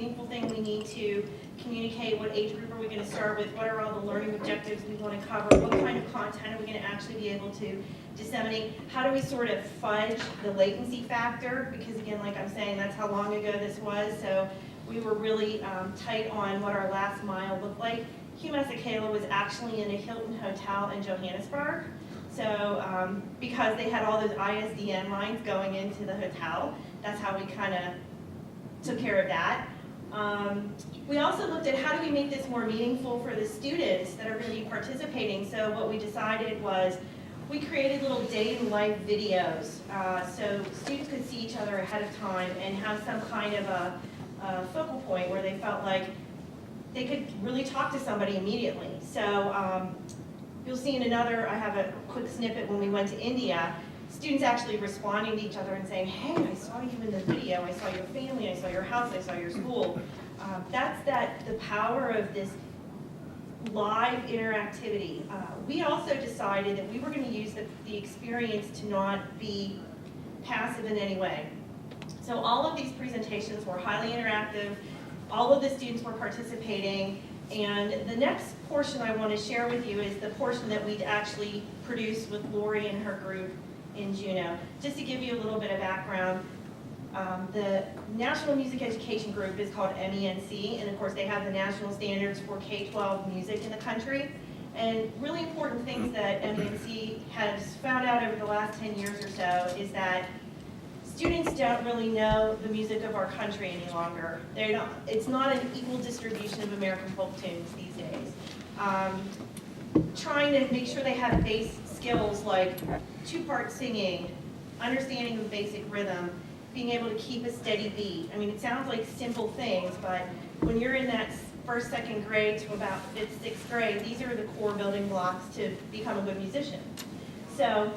meaningful thing we need to communicate. What age group are we going to start with? What are all the learning objectives we want to cover? What kind of content are we going to actually be able to disseminate? How do we sort of fudge the latency factor? Because again, like I'm saying, that's how long ago this was. So we were really tight on what our last mile looked like. Hugh Masekela was actually in a Hilton hotel in Johannesburg. So because they had all those ISDN lines going into the hotel, that's how we kind of took care of that. We also looked at how do we make this more meaningful for the students that are going to be participating. So what we decided was we created little day-in-life videos so students could see each other ahead of time and have some kind of a focal point where they felt like they could really talk to somebody immediately. So you'll see in another, I have a quick snippet when we went to India, students actually responding to each other and saying, hey, I saw you in the video, I saw your family, I saw your house, I saw your school. That's the power of this live interactivity. We also decided that we were going to use the experience to not be passive in any way. So all of these presentations were highly interactive. All of the students were participating. And the next portion I want to share with you is the portion that we'd actually produced with Lori and her group in Juneau. Just to give you a little bit of background, the National Music Education Group is called MENC, and of course they have the national standards for K-12 music in the country. And really important things that MENC has found out over the last 10 years or so is that students don't really know the music of our country any longer. It's not an equal distribution of American folk tunes these days. Trying to make sure they have base skills like two-part singing, understanding of basic rhythm, being able to keep a steady beat. I mean, it sounds like simple things, but when you're in that first, second grade to about fifth, sixth grade, these are the core building blocks to become a good musician. So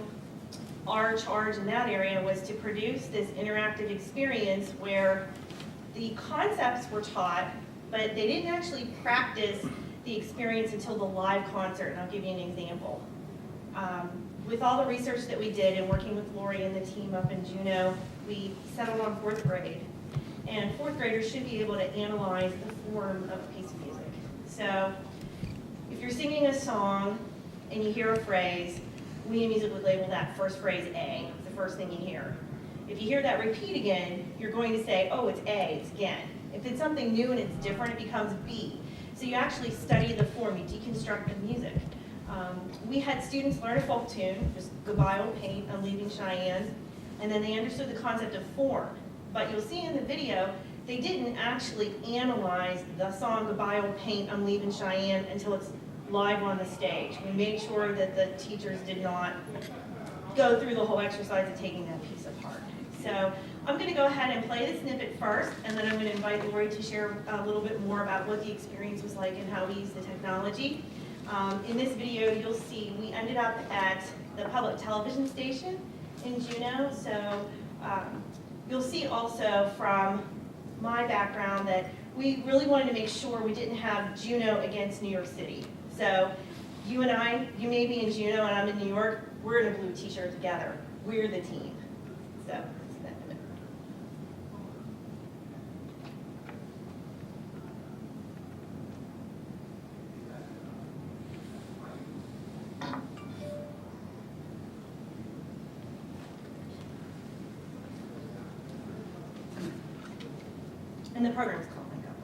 our charge in that area was to produce this interactive experience where the concepts were taught, but they didn't actually practice the experience until the live concert, and I'll give you an example. With all the research that we did and working with Lori and the team up in Juneau, we settled on fourth grade. And fourth graders should be able to analyze the form of a piece of music. So if you're singing a song and you hear a phrase, we in music would label that first phrase A, the first thing you hear. If you hear that repeat again, you're going to say, oh, it's A, it's again. If it's something new and it's different, it becomes B. So you actually study the form, you deconstruct the music. We had students learn a folk tune, just Goodbye Old Paint, I'm Leaving Cheyenne, and then they understood the concept of form. But you'll see in the video, they didn't actually analyze the song Goodbye Old Paint, I'm Leaving Cheyenne until it's live on the stage. We made sure that the teachers did not go through the whole exercise of taking that piece apart. So I'm going to go ahead and play the snippet first, and then I'm going to invite Lori to share a little bit more about what the experience was like and how we use the technology. In this video, you'll see we ended up at the public television station in Juneau. So you'll see also from my background that we really wanted to make sure we didn't have Juneau against New York City. So you and I, you may be in Juneau and I'm in New York, we're in a blue t-shirt together. We're the team. So that's that. And the program's called My God.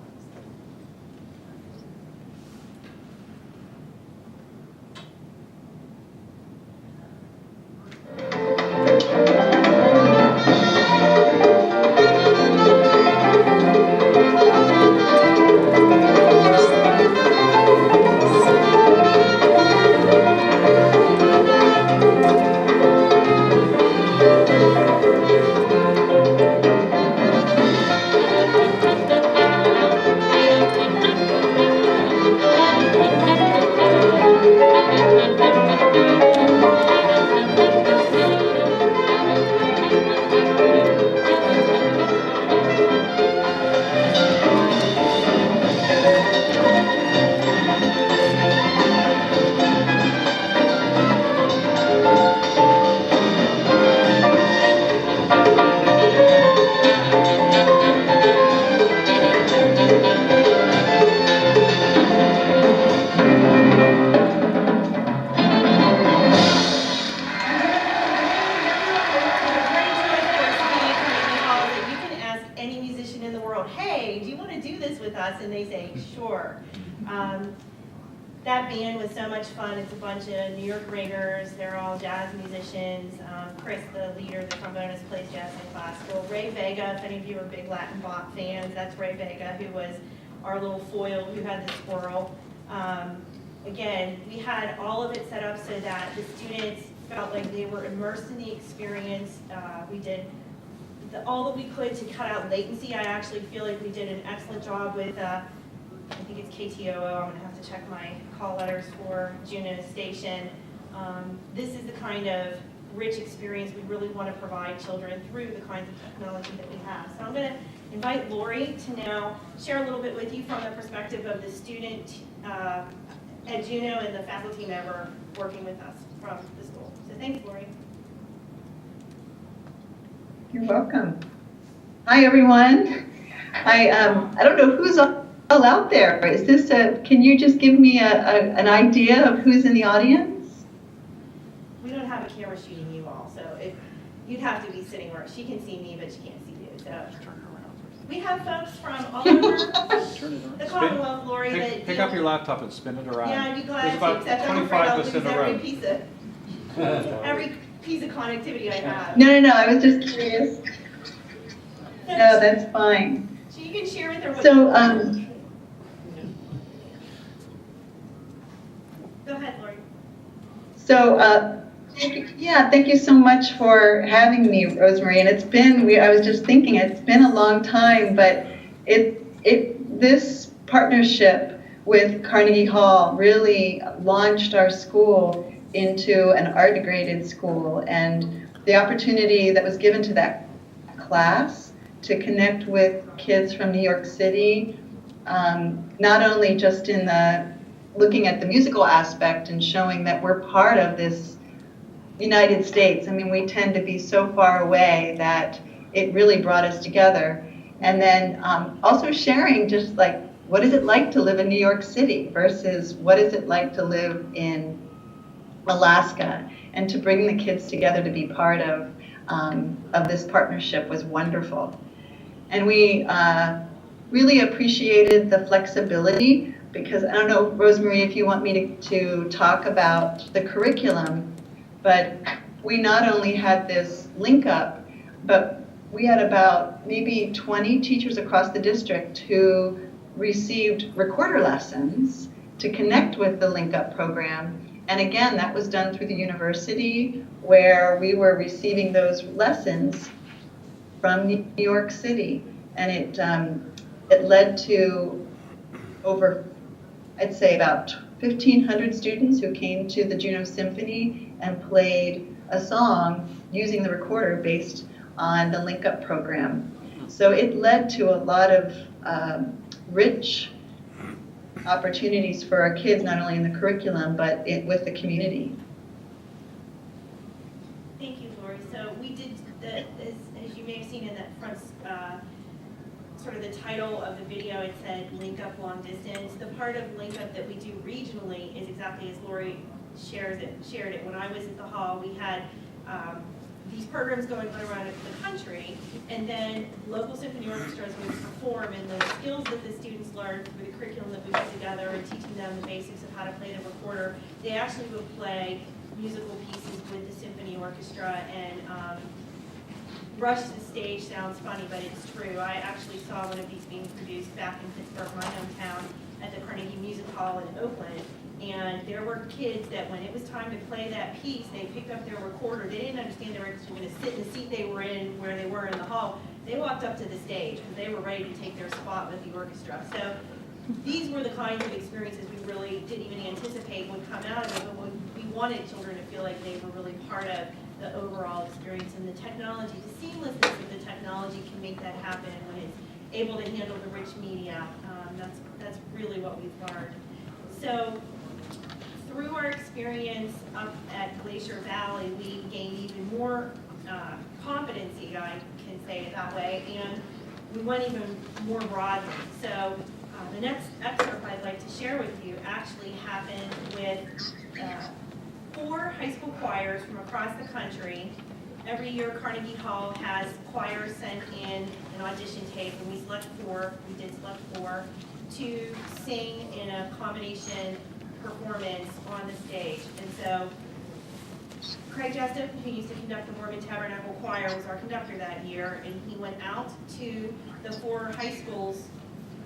world, hey, do you want to do this with us? And they say, sure. That band was so much fun. It's a bunch of New York Ringers. They're all jazz musicians. Chris, the leader, the trombonist, plays jazz and classical. Ray Vega, if any of you are big Latin bop fans, that's Ray Vega, who was our little foil who had the squirrel. Again, we had all of it set up so that the students felt like they were immersed in the experience. We did all that we could to cut out latency. I actually feel like we did an excellent job with, I think it's KTOO, I'm gonna have to check my call letters for Juneau Station. This is the kind of rich experience we really want to provide children through the kinds of technology that we have. So I'm gonna invite Lori to now share a little bit with you from the perspective of the student at Juneau and the faculty member working with us from the school. So thanks, Lori. You're welcome. Hi, everyone. I don't know who's all out there. Is this can you just give me an idea of who's in the audience? We don't have a camera shooting you all, so you'd have to be sitting where she can see me, but she can't see you. So we have folks from all over the Commonwealth, Lori. Pick up your laptop and spin it around. Yeah, I'd be glad There's to, except I'm afraid I'll lose every piece of connectivity I have. No, I was just curious. No, that's fine. So you can share with her what So, Go ahead, Lori. So, thank you so much for having me, Rosemary. And it's been, I was just thinking, it's been a long time, but this partnership with Carnegie Hall really launched our school into an art-graded school. And the opportunity that was given to that class to connect with kids from New York City, not only just in looking at the musical aspect and showing that we're part of this United States. I mean, we tend to be so far away that it really brought us together. And then also sharing just like, what is it like to live in New York City versus what is it like to live in Alaska? And to bring the kids together to be part of this partnership was wonderful. And we really appreciated the flexibility, because I don't know, Rosemary, if you want me to talk about the curriculum, but we not only had this link up, but we had about maybe 20 teachers across the district who received recorder lessons to connect with the link up program. And again, that was done through the university, where we were receiving those lessons from New York City. And it led to over, I'd say about 1,500 students who came to the Juneau Symphony and played a song using the recorder based on the Link Up program. So it led to a lot of rich opportunities for our kids, not only in the curriculum, but with the community. Thank you, Lori. So we did, as you may have seen in that front, sort of the title of the video, it said Link Up Long Distance. The part of Link Up that we do regionally is exactly as Lori shared it. When I was at the hall, we had these programs going around the country, and then local symphony orchestras would perform, and the skills that the students learned through the curriculum that we put together and teaching them the basics of how to play the recorder, they actually would play musical pieces with the symphony orchestra. And rush to the stage sounds funny, but it's true. I actually saw one of these being produced back in Pittsburgh, my hometown, at the Carnegie Music Hall in Oakland. And there were kids that when it was time to play that piece, they picked up their recorder. They didn't understand they were actually going to sit in the seat they were in, where they were in the hall. They walked up to the stage because they were ready to take their spot with the orchestra. So these were the kinds of experiences we really didn't even anticipate would come out of it, but we wanted children to feel like they were really part of the overall experience. And the technology, the seamlessness of the technology can make that happen when it's able to handle the rich media. That's really what we've learned. So through our experience up at Glacier Valley, we gained even more competency, I can say it that way, and we went even more broadly. So the next excerpt I'd like to share with you actually happened with 4 high school choirs from across the country. Every year Carnegie Hall has choirs sent in, and an audition tape, and we did select 4, to sing in a combination performance on the stage. And so Craig Jessup, who used to conduct the Mormon Tabernacle Choir, was our conductor that year, and he went out to the 4 high schools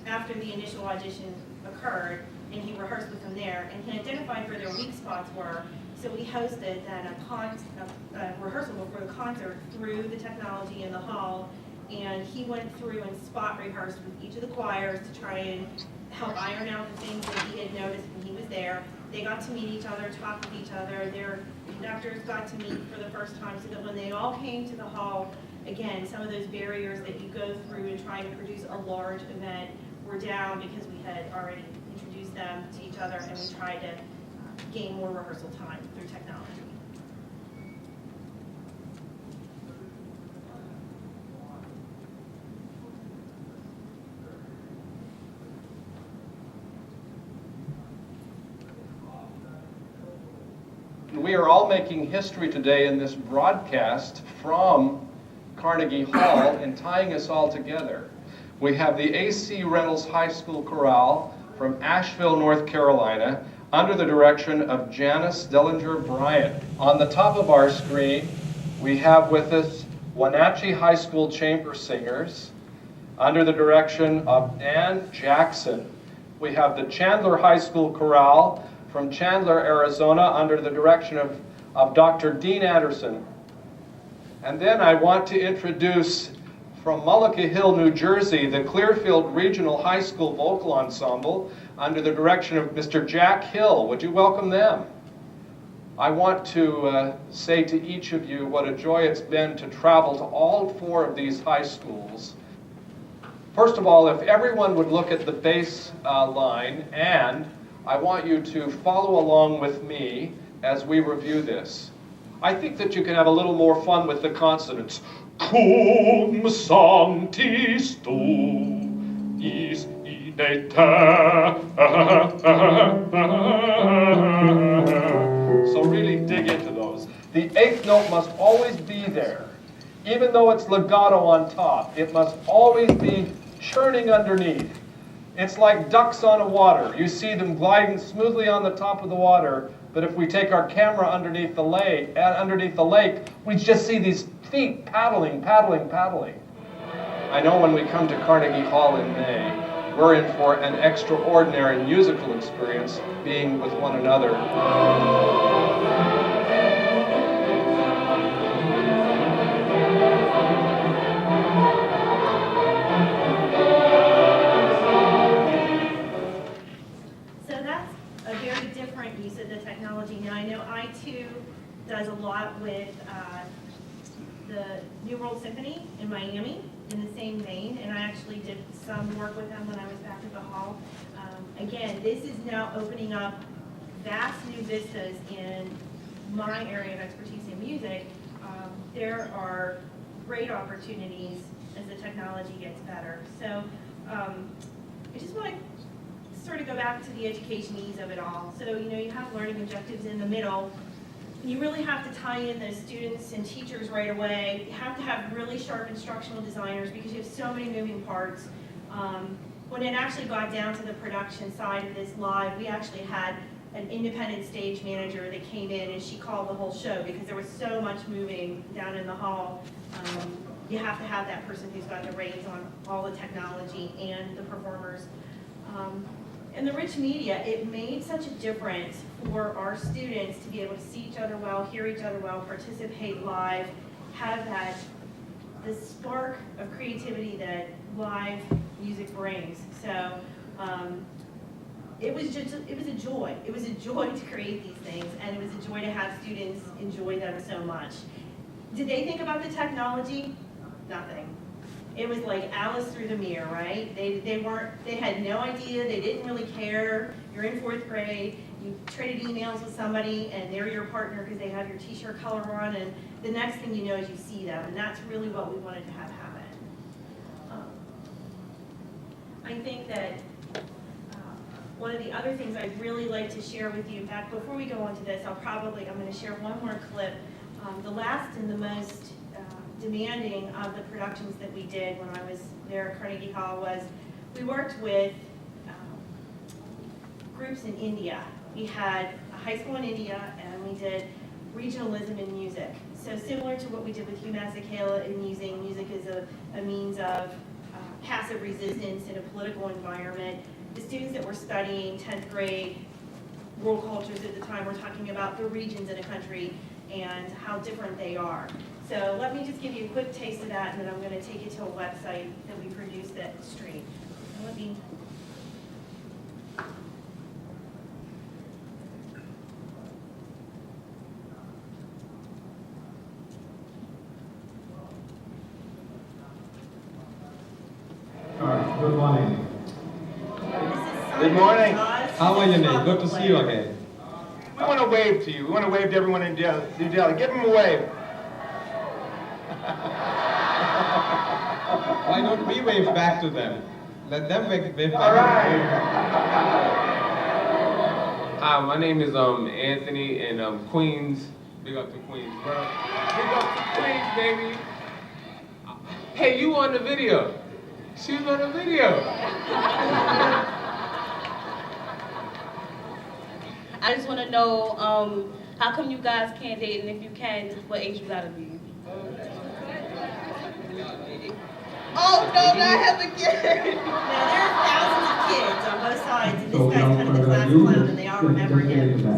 after the initial audition occurred, and he rehearsed with them there, and he identified where their weak spots were. So we hosted then a rehearsal before the concert through the technology in the hall, and he went through and spot rehearsed with each of the choirs to try and help iron out the things that he had noticed when he was there. They got to meet each other, talk with each other. Their conductors got to meet for the first time, so that when they all came to the hall, again, some of those barriers that you go through in trying to produce a large event were down because we had already introduced them to each other, and we tried to gain more rehearsal time through technology. We are all making history today in this broadcast from Carnegie Hall and tying us all together. We have the A.C. Reynolds High School Chorale from Asheville, North Carolina, under the direction of Janice Dellinger Bryant. On the top of our screen, we have with us Wenatchee High School Chamber Singers, under the direction of Ann Jackson. We have the Chandler High School Chorale from Chandler, Arizona, under the direction of Dr. Dean Anderson. And then I want to introduce from Mullica Hill, New Jersey, the Clearfield Regional High School Vocal Ensemble under the direction of Mr. Jack Hill. Would you welcome them? I want to say to each of you what a joy it's been to travel to all 4 of these high schools. First of all, if everyone would look at the bass line, and I want you to follow along with me as we review this. I think that you can have a little more fun with the consonants. Cum sanctis tu is in eta. So really dig into those. The 8th note must always be there. Even though it's legato on top, it must always be churning underneath. It's like ducks on a water. You see them gliding smoothly on the top of the water, but if we take our camera underneath the lake, we just see these feet paddling, paddling, paddling. I know when we come to Carnegie Hall in May, we're in for an extraordinary musical experience being with one another. Now, I know I2 does a lot with the New World Symphony in Miami in the same vein, and I actually did some work with them when I was back at the hall. Again, this is now opening up vast new vistas in my area of expertise in music. There are great opportunities as the technology gets better. So I just want to sort of go back to the education ease of it all. So, you have learning objectives in the middle. You really have to tie in those students and teachers right away. You have to have really sharp instructional designers because you have so many moving parts. When it actually got down to the production side of this live, we actually had an independent stage manager that came in and she called the whole show because there was so much moving down in the hall. You have to have that person who's got the reins on all the technology and the performers. And the rich media, it made such a difference for our students to be able to see each other well, hear each other well, participate live, have the spark of creativity that live music brings. So it was a joy. It was a joy to create these things, and it was a joy to have students enjoy them so much. Did they think about the technology? Nothing. It was like Alice through the mirror, right? They had no idea, they didn't really care. You're in 4th grade, you traded emails with somebody and they're your partner because they have your t-shirt color on, and the next thing you know is you see them, and that's really what we wanted to have happen. I think that one of the other things I'd really like to share with you, in fact, before we go on to this, I'm going to share one more clip. The last and the most demanding of the productions that we did when I was there at Carnegie Hall was we worked with groups in India. We had a high school in India, and we did regionalism in music. So similar to what we did with UMass Akela in using music as a means of passive resistance in a political environment. The students that were studying 10th grade world cultures at the time were talking about the regions in a country and how different they are. So let me just give you a quick taste of that, and then I'm going to take you to a website that we produced that stream. Let me. All right, good morning. Good morning. How are you, Nate? Good to see you again. We want to wave to you. We want to wave to everyone in New Delhi. Give them a wave. Why don't we wave back to them? Let them wave back. All right. Hi, my name is Anthony, and Queens. Big up to Queens, bro. Big up to Queens, baby. Hey, you on the video? She was on the video. I just want to know, how come you guys can't date, and if you can, what age you gotta be? Oh, no, not have a kid. Now, there are thousands of kids on both sides, and this guy's kind of the class clown, and they all remember him, so.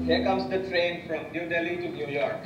Here comes the train from New Delhi to New York.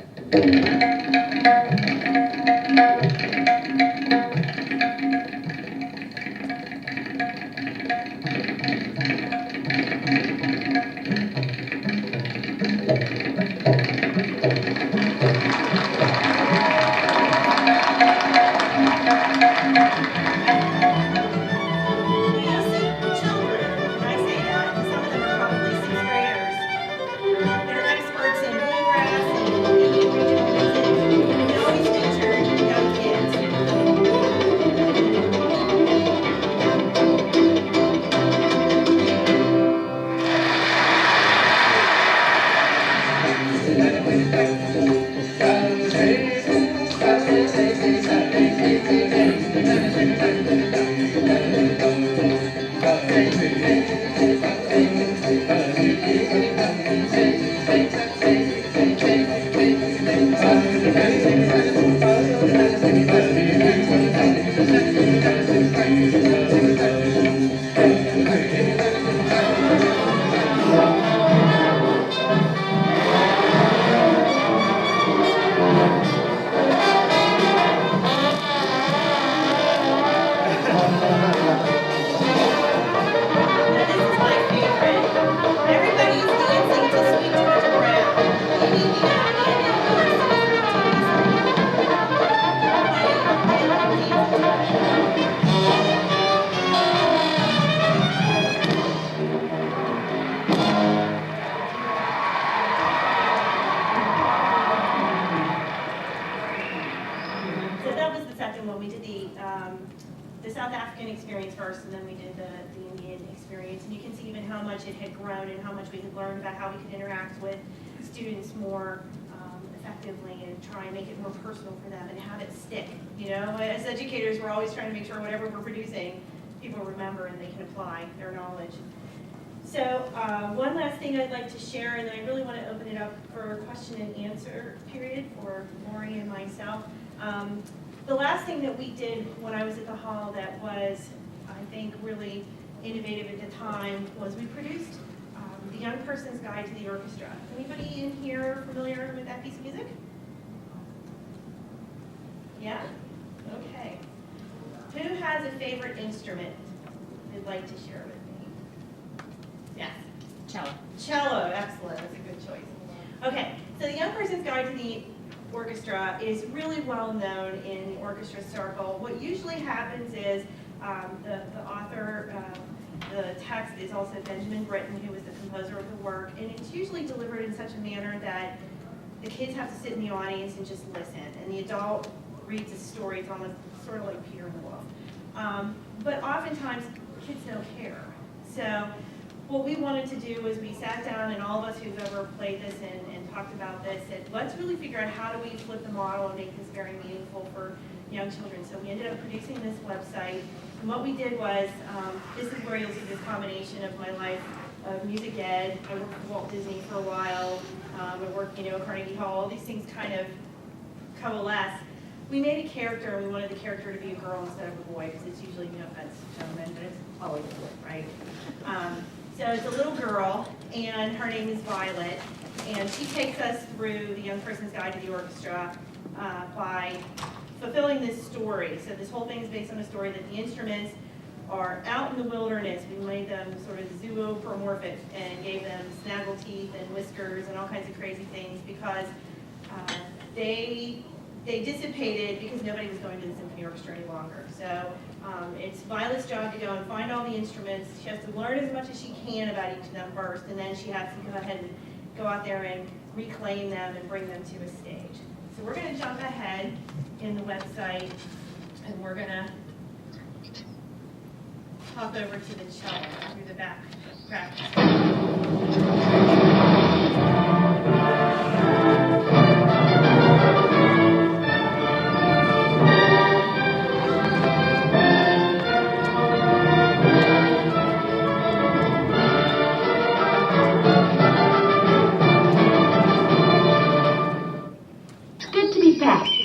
the South African experience first, and then we did the Indian experience. And you can see even how much it had grown and how much we had learned about how we could interact with students more effectively and try and make it more personal for them and have it stick. You know, as educators, we're always trying to make sure whatever we're producing, people remember and they can apply their knowledge. So one last thing I'd like to share, and then I really want to open it up for a question and answer period for Lori and myself. The last thing that we did when I was at the hall that was, I think, really innovative at the time was we produced the Young Person's Guide to the Orchestra. Anybody in here familiar with that piece of music? Yeah? Okay. Who has a favorite instrument they'd like to share with me? Yes? Cello. Cello, excellent, that's a good choice. Okay, so the Young Person's Guide to the Orchestra is really well known in the orchestra circle. What usually happens is the author, the text is also Benjamin Britten, who was the composer of the work, and it's usually delivered in such a manner that the kids have to sit in the audience and just listen, and the adult reads a story. It's almost sort of like Peter and the Wolf. But oftentimes, kids don't care. So what we wanted to do was we sat down, and all of us who've ever played this and talked about this said, let's really figure out how do we flip the model and make this very meaningful for young children. So we ended up producing this website. And what we did was, this is where you'll see this combination of my life of music ed. I worked for Walt Disney for a while. I worked, at Carnegie Hall. All these things kind of coalesce. We made a character, and we wanted the character to be a girl instead of a boy, because it's usually, no offense to gentlemen, but it's always a boy, right? So it's a little girl, and her name is Violet, and she takes us through the Young Person's Guide to the Orchestra by fulfilling this story. So this whole thing is based on a story that the instruments are out in the wilderness. We made them sort of zoomorphic and gave them snaggle teeth and whiskers and all kinds of crazy things because they dissipated because nobody was going to the symphony orchestra any longer. So it's Violet's job to go and find all the instruments. She has to learn as much as she can about each of them first, and then she has to go ahead and go out there and reclaim them and bring them to a stage. So we're going to jump ahead in the website, and we're going to hop over to the cello through the back practice.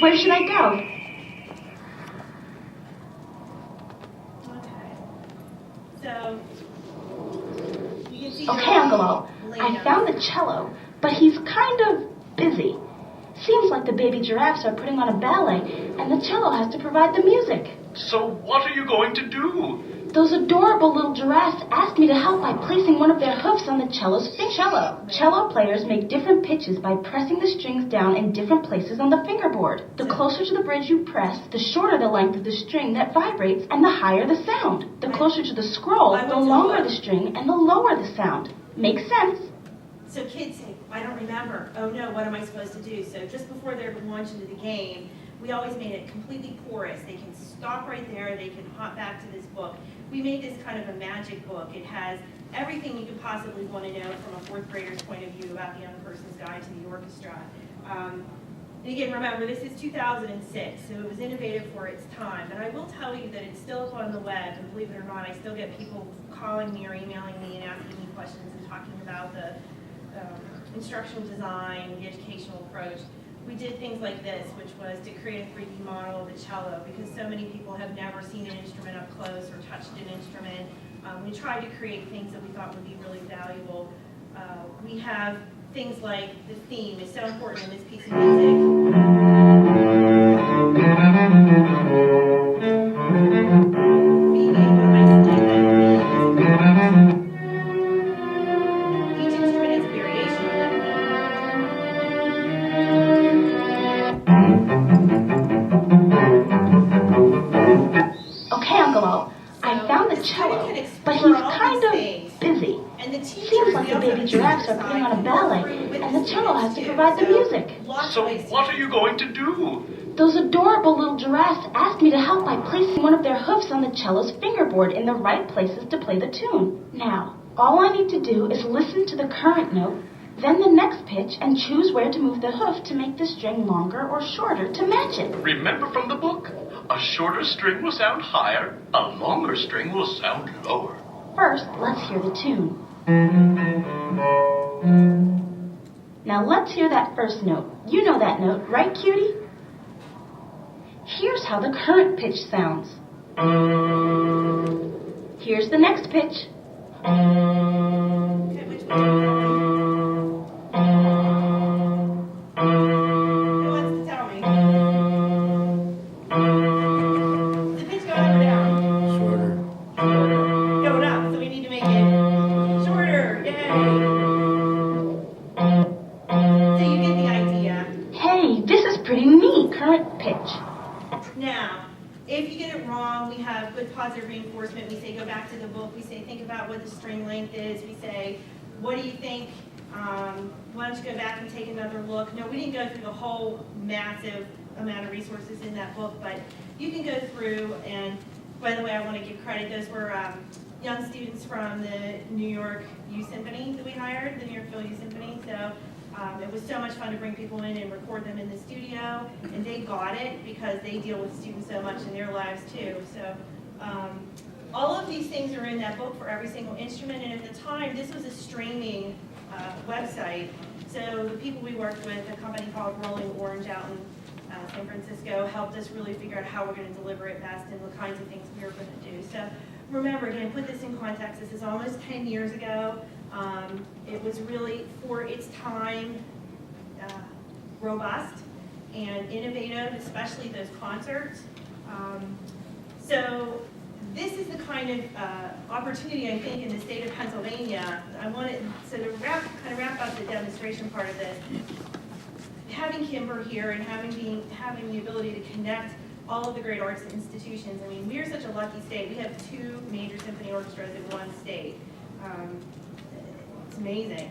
Where should I go? Okay. So, you can see Okay, Uncle Al. I found the cello, but he's kind of busy. Seems like the baby giraffes are putting on a ballet, and the cello has to provide the music. So what are you going to do? Those adorable little giraffes asked me to help by placing one of their hoofs on the cello's cello. Cello players make different pitches by pressing the strings down in different places on the fingerboard. The closer to the bridge you press, the shorter the length of the string that vibrates and the higher the sound. The closer to the scroll, the longer the string and the lower the sound. Makes sense. So kids say, I don't remember. Oh no, what am I supposed to do? So just before they're launched into the game, we always made it completely porous. They can stop right there. They can hop back to this book. We made this kind of a magic book. It has everything you could possibly want to know from a fourth grader's point of view about the Young Person's Guide to the Orchestra. And again, remember, this is 2006, so it was innovative for its time. But I will tell you that it's still up on the web, and believe it or not, I still get people calling me or emailing me and asking me questions and talking about the instructional design, the educational approach. We did things like this, which was to create a 3D model of the cello, because so many people have never seen an instrument up close or touched an instrument. We tried to create things that we thought would be really valuable. We have things like the theme is so important in this piece of music. Being able to isolate that theme. Each instrument has a variation on that theme. Okay, Uncle Al, I found the cello, but he's kind of busy. Seems like the baby giraffes are putting on a ballet, and the cello has to provide the music. So what are you going to do? Those adorable little giraffes asked me to help by placing one of their hoofs on the cello's fingerboard in the right places to play the tune. Now, all I need to do is listen to the current note, then the next pitch, and choose where to move the hoof to make the string longer or shorter to match it. Remember from the book, a shorter string will sound higher, a longer string will sound lower. First, let's hear the tune. Now let's hear that first note. You know that note, right, cutie? Here's how the current pitch sounds. Here's the next pitch. Okay, which one? Who wants to tell me? Is the pitch going up or down? Shorter. Going up, so we need to make it shorter. Yay! So you get the idea. Hey, this is pretty neat. Current pitch. Now, if you get it wrong, we have good positive reinforcement. We say go back to the book. We say think about what the string length is. We say, what do you think? Why don't you go back and take another look? No, we didn't go through the whole massive amount of resources in that book, but you can go through, and by the way, I want to give credit. Those were young students from the New York Youth Symphony that we hired, the New York Phil Youth Symphony. So it was so much fun to bring people in and record them in the studio, and they got it because they deal with students so much in their lives too. So all of these things are in that book for every single instrument, and at the time, this was a streaming website. So the people we worked with, a company called Rolling Orange out in San Francisco, helped us really figure out how we're going to deliver it best and what kinds of things we were going to do. So remember, again, put this in context, this is almost 10 years ago. It was really, for its time, robust and innovative, especially those concerts. So this is the kind of opportunity, I think, in the state of Pennsylvania. I wanted, so to wrap up the demonstration part of this, having Kimber here and having the ability to connect all of the great arts institutions. I mean, we're such a lucky state. We have 2 major symphony orchestras in one state. It's amazing.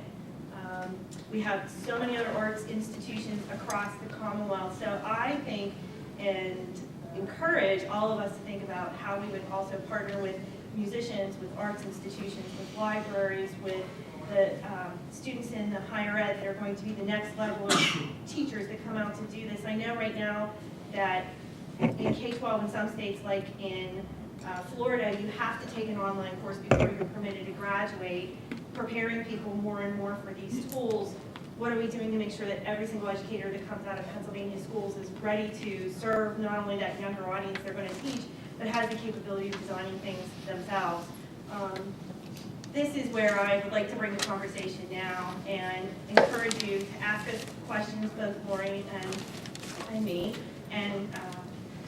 We have so many other arts institutions across the Commonwealth. So I think and encourage all of us to think about how we would also partner with musicians, with arts institutions, with libraries, with the students in the higher ed that are going to be the next level of teachers that come out to do this. I know right now that in K-12 in some states, like in Florida, you have to take an online course before you're permitted to graduate, preparing people more and more for these tools. What are we doing to make sure that every single educator that comes out of Pennsylvania schools is ready to serve not only that younger audience they're going to teach, but has the capability of designing things themselves? This is where I would like to bring the conversation now and encourage you to ask us questions, both Lori and me, and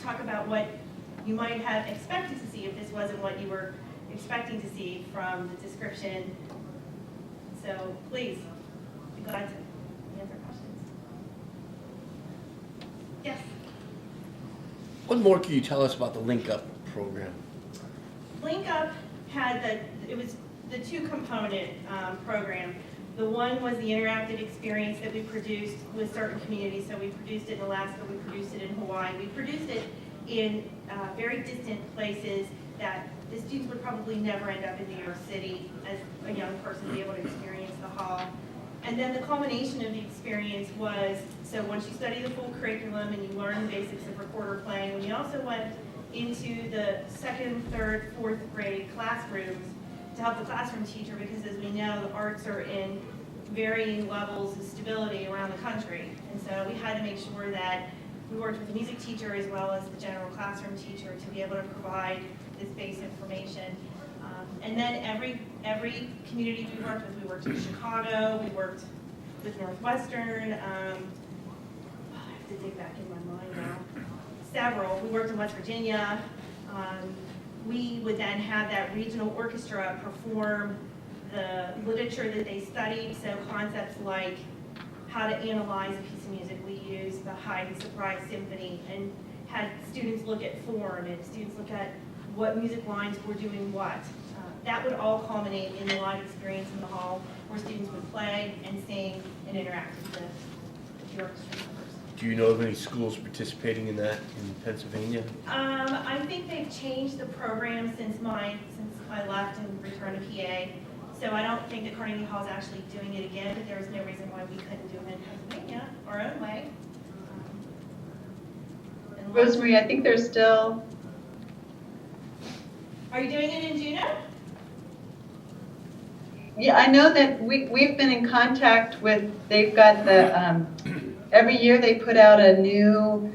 talk about what you might have expected to see if this wasn't what you were expecting to see from the description. So please, be glad to answer questions. Yes? What more can you tell us about the Link Up program? Link Up had it was the 2-component program. The one was the interactive experience that we produced with certain communities. So we produced it in Alaska, we produced it in Hawaii, we produced it in very distant places that the students would probably never end up in New York City as a young person to be able to experience the hall. And then the culmination of the experience was, so once you study the full curriculum and you learn the basics of recorder playing, we also went into the 2nd, 3rd, 4th grade classrooms to help the classroom teacher, because as we know, the arts are in varying levels of stability around the country. And so we had to make sure that we worked with the music teacher as well as the general classroom teacher to be able to provide this base information. And then every community we worked in Chicago, we worked with Northwestern, I have to dig back in my mind now, several. We worked in West Virginia. We would then have that regional orchestra perform the literature that they studied, so concepts like how to analyze a piece of music. We used the Hide and Surprise Symphony and had students look at form and students look at what music lines were doing what. That would all culminate in the live experience in the hall where students would play and sing and interact with the orchestra members. Do you know of any schools participating in that in Pennsylvania? I think they've changed the program since I left and returned to PA. So I don't think that Carnegie Hall is actually doing it again, but there's no reason why we couldn't do it in Pennsylvania our own way. Rosemary, I think there's still... Are you doing it in Juneau? Yeah, I know that we've been in contact with, they've got the, every year they put out a new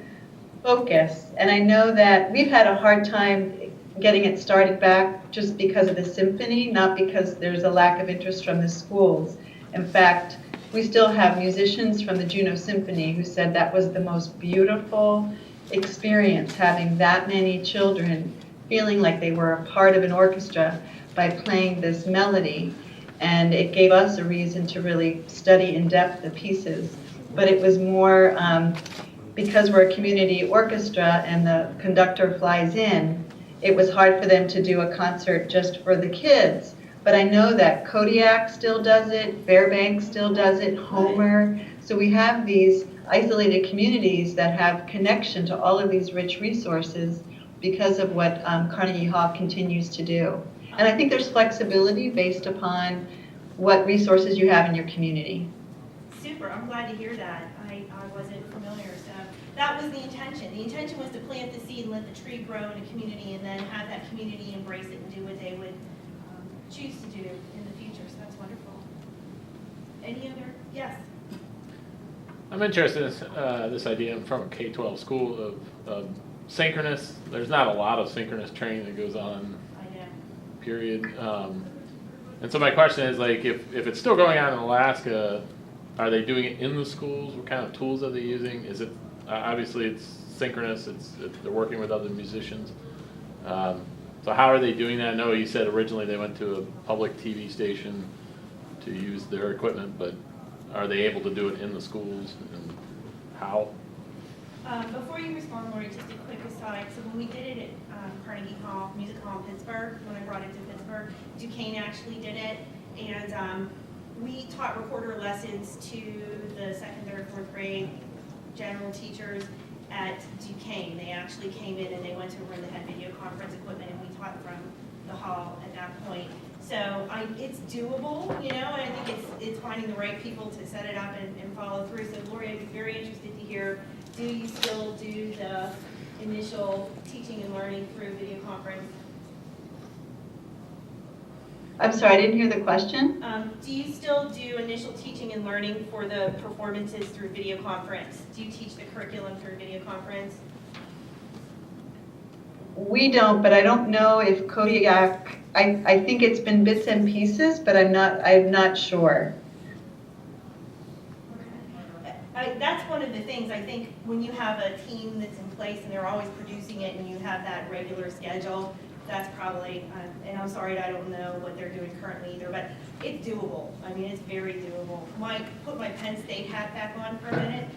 focus. And I know that we've had a hard time getting it started back just because of the symphony, not because there's a lack of interest from the schools. In fact, we still have musicians from the Juneau Symphony who said that was the most beautiful experience, having that many children feeling like they were a part of an orchestra by playing this melody. And it gave us a reason to really study in depth the pieces. But it was more because we're a community orchestra and the conductor flies in, it was hard for them to do a concert just for the kids. But I know that Kodiak still does it, Fairbanks still does it, Homer. So we have these isolated communities that have connection to all of these rich resources because of what Carnegie Hall continues to do. And I think there's flexibility based upon what resources you have in your community. Super, I'm glad to hear that. I wasn't familiar, so that was the intention. The intention was to plant the seed and let the tree grow in a community and then have that community embrace it and do what they would choose to do in the future, so that's wonderful. Any other? Yes? I'm interested in this idea from a K-12 school of synchronous. There's not a lot of synchronous training that goes on, period. And so my question is, like, if it's still going on in Alaska, are they doing it in the schools? What kind of tools are they using? Is it, obviously it's synchronous, they're working with other musicians. So how are they doing that? I know you said originally they went to a public TV station to use their equipment, but are they able to do it in the schools, and how? Before you respond, Lori, just a quick aside. So when we did it at Carnegie Hall, Music Hall in Pittsburgh, when I brought it to Pittsburgh, Duquesne actually did it. And we taught recorder lessons to the second, third, fourth grade general teachers at Duquesne. They actually came in and they went to a room that had video conference equipment, and we taught from the hall at that point. So it's doable, you know, and I think it's finding the right people to set it up and follow through. So Lori, I'd be very interested to hear, do you still do the initial teaching and learning through video conference? I'm sorry, I didn't hear the question. Do you still do initial teaching and learning for the performances through video conference? Do you teach the curriculum through video conference? We don't, but I don't know if Kodiak, I think it's been bits and pieces, but I'm not sure. That's one of the things, I think, when you have a team that's in place and they're always producing it and you have that regular schedule, that's probably, and I'm sorry, I don't know what they're doing currently either, but it's doable. I mean, it's very doable. Put my Penn State hat back on for a minute.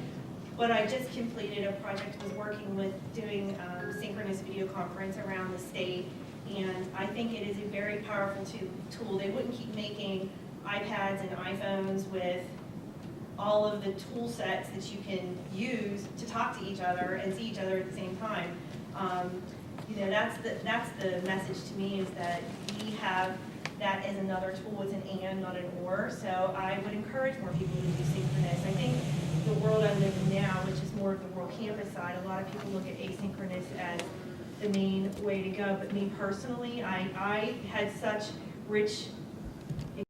What I just completed a project was working with doing synchronous video conference around the state, and I think it is a very powerful tool. They wouldn't keep making iPads and iPhones with all of the tool sets that you can use to talk to each other and see each other at the same time. You know, that's the message to me, is that we have that as another tool. It's an and, not an or. So I would encourage more people to do synchronous. I think the world I live in now, which is more of the rural campus side, a lot of people look at asynchronous as the main way to go. But me personally, I had such rich